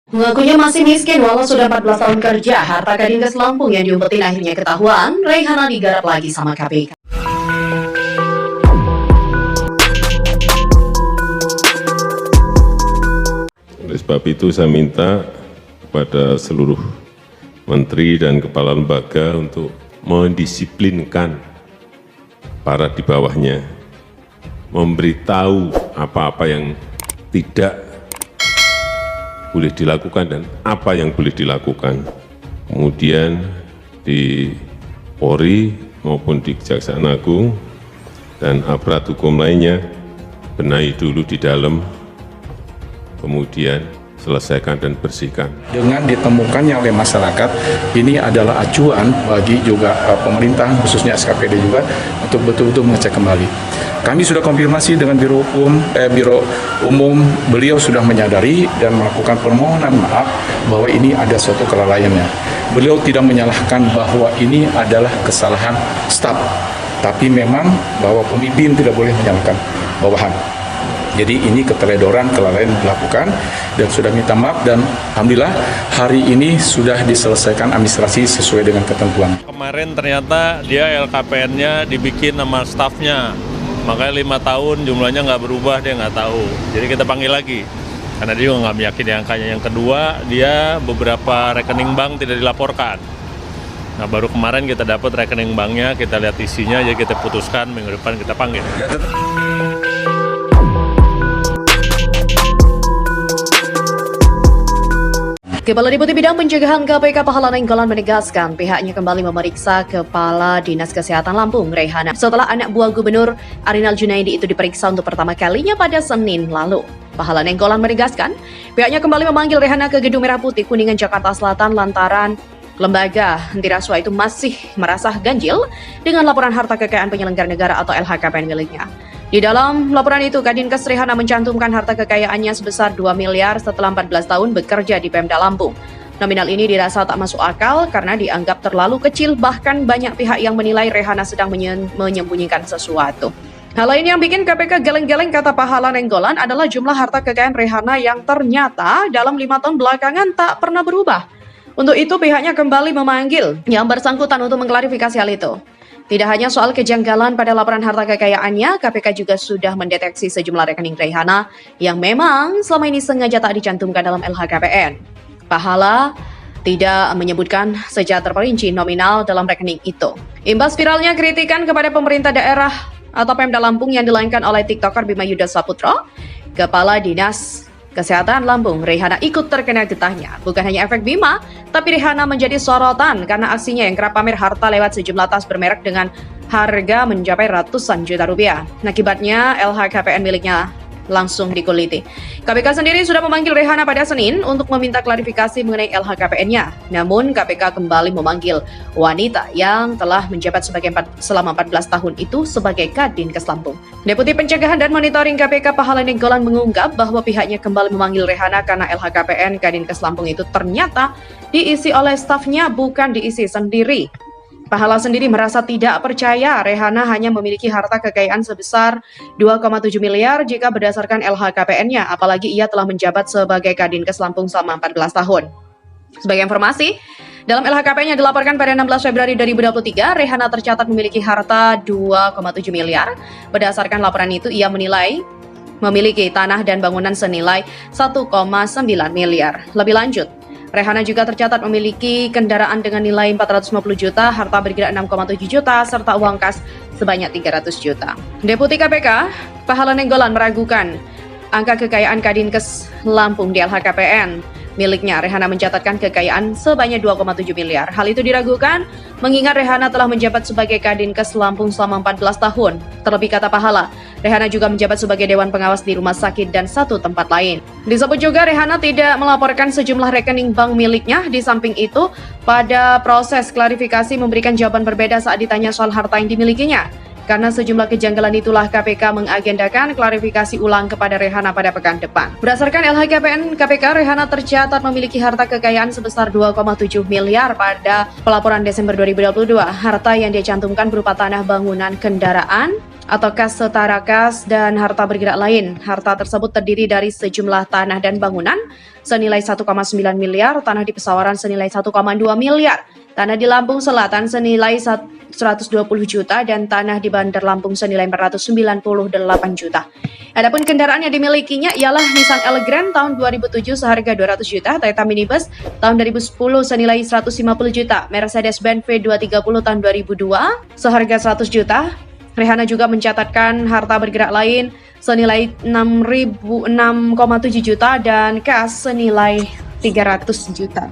Mengakunya masih miskin walau sudah 14 tahun kerja, harta Kadin Lampung yang diumpetin akhirnya ketahuan, Rayhana digarap lagi sama KPK. Oleh sebab itu saya minta kepada seluruh menteri dan kepala lembaga untuk mendisiplinkan para di bawahnya, memberitahu apa-apa yang tidak boleh dilakukan dan apa yang boleh dilakukan. Kemudian di Polri maupun di Kejaksaan Agung dan aparat hukum lainnya, benahi dulu di dalam, kemudian selesaikan dan bersihkan. Dengan ditemukannya oleh masyarakat, ini adalah acuan bagi juga pemerintah, khususnya SKPD juga, untuk betul-betul mengecek kembali. Kami sudah konfirmasi dengan Biro Umum, beliau sudah menyadari dan melakukan permohonan maaf bahwa ini ada suatu kelalaiannya. Beliau tidak menyalahkan bahwa ini adalah kesalahan staf, tapi memang bahwa pemimpin tidak boleh menyalahkan bawahan. Jadi ini keteledoran, kelalaian dilakukan dan sudah minta maaf, dan alhamdulillah hari ini sudah diselesaikan administrasi sesuai dengan ketentuan. Kemarin ternyata dia LKPN-nya dibikin sama stafnya, makanya 5 tahun jumlahnya nggak berubah, dia nggak tahu. Jadi kita panggil lagi, karena dia juga nggak meyakini angkanya. Yang kedua, dia beberapa rekening bank tidak dilaporkan. Nah, baru kemarin kita dapat rekening banknya, kita lihat isinya, jadi kita putuskan minggu depan kita panggil. Kepala Deputi Bidang Pencegahan KPK Pahala Nainggolan menegaskan pihaknya kembali memeriksa Kepala Dinas Kesehatan Lampung, Rayhana, setelah anak buah Gubernur Arinal Junaidi itu diperiksa untuk pertama kalinya pada Senin lalu. Pahala Nainggolan menegaskan pihaknya kembali memanggil Rayhana ke Gedung Merah Putih Kuningan, Jakarta Selatan lantaran lembaga antiraswa itu masih merasa ganjil dengan laporan harta kekayaan penyelenggara negara atau LHKPN miliknya. Di dalam laporan itu, Kadinkes Rayhana mencantumkan harta kekayaannya sebesar 2 miliar setelah 14 tahun bekerja di Pemda Lampung. Nominal ini dirasa tak masuk akal karena dianggap terlalu kecil, bahkan banyak pihak yang menilai Rayhana sedang menyembunyikan sesuatu. Hal lain yang bikin KPK geleng-geleng, kata Pahala Nainggolan, adalah jumlah harta kekayaan Rayhana yang ternyata dalam 5 tahun belakangan tak pernah berubah. Untuk itu pihaknya kembali memanggil yang bersangkutan untuk mengklarifikasi hal itu. Tidak hanya soal kejanggalan pada laporan harta kekayaannya, KPK juga sudah mendeteksi sejumlah rekening Rayhana yang memang selama ini sengaja tak dicantumkan dalam LHKPN. Pahala tidak menyebutkan secara terperinci nominal dalam rekening itu. Imbas viralnya kritikan kepada pemerintah daerah atau Pemda Lampung yang dilakukan oleh TikToker Bima Yuda Saputra, Kepala Dinas Kesehatan Lampung, Rayhana ikut terkena getahnya. Bukan hanya efek Bima, tapi Rayhana menjadi sorotan karena aksinya yang kerap pamer harta lewat sejumlah tas bermerek dengan harga mencapai ratusan juta rupiah. Akibatnya LHKPN miliknya langsung dikuliti. KPK sendiri sudah memanggil Rayhana pada Senin untuk meminta klarifikasi mengenai LHKPN-nya. Namun KPK kembali memanggil wanita yang telah menjabat selama 14 tahun itu sebagai Kadinkes Lampung. Deputi Pencegahan dan Monitoring KPK Pahala Nainggolan mengungkap bahwa pihaknya kembali memanggil Rayhana karena LHKPN Kadinkes Lampung itu ternyata diisi oleh stafnya, bukan diisi sendiri. Pahala sendiri merasa tidak percaya Rayhana hanya memiliki harta kekayaan sebesar 2,7 miliar jika berdasarkan LHKPN-nya, apalagi ia telah menjabat sebagai Kadinkes Lampung selama 14 tahun. Sebagai informasi, dalam LHKPN yang dilaporkan pada 16 Februari 2023, Rayhana tercatat memiliki harta 2,7 miliar. Berdasarkan laporan itu, ia menilai memiliki tanah dan bangunan senilai 1,9 miliar. Lebih lanjut, Rayhana juga tercatat memiliki kendaraan dengan nilai 450 juta, harta bergerak 6,7 juta, serta uang kas sebanyak 300 juta. Deputi KPK, Pahala Nainggolan meragukan angka kekayaan Kadinkes Lampung di LHKPN miliknya. Rayhana mencatatkan kekayaan sebanyak 2,7 miliar. Hal itu diragukan mengingat Rayhana telah menjabat sebagai Kadinkes Lampung selama 14 tahun. Terlebih, kata Pahala, Rayhana juga menjabat sebagai Dewan Pengawas di rumah sakit dan 1 tempat lain. Disebut juga Rayhana tidak melaporkan sejumlah rekening bank miliknya. Di samping itu, pada proses klarifikasi memberikan jawaban berbeda saat ditanya soal harta yang dimilikinya. Karena sejumlah kejanggalan itulah KPK mengagendakan klarifikasi ulang kepada Rayhana pada pekan depan. Berdasarkan LHKPN KPK, Rayhana tercatat memiliki harta kekayaan sebesar 2,7 miliar pada pelaporan Desember 2022. Harta yang dia cantumkan berupa tanah, bangunan, kendaraan, atau kas setara kas dan harta bergerak lain. Harta tersebut terdiri dari sejumlah tanah dan bangunan senilai 1,9 miliar, tanah di Pesawaran senilai 1,2 miliar, tanah di Lampung Selatan senilai 120 juta, dan tanah di Bandar Lampung senilai 498 juta. Adapun kendaraan yang dimilikinya ialah Nissan Elgrand tahun 2007 seharga 200 juta, Toyota Minibus tahun 2010 senilai 150 juta, Mercedes-Benz V230 tahun 2002 seharga 100 juta. Rehana juga mencatatkan harta bergerak lain senilai 6,7 juta dan kas senilai 300 juta.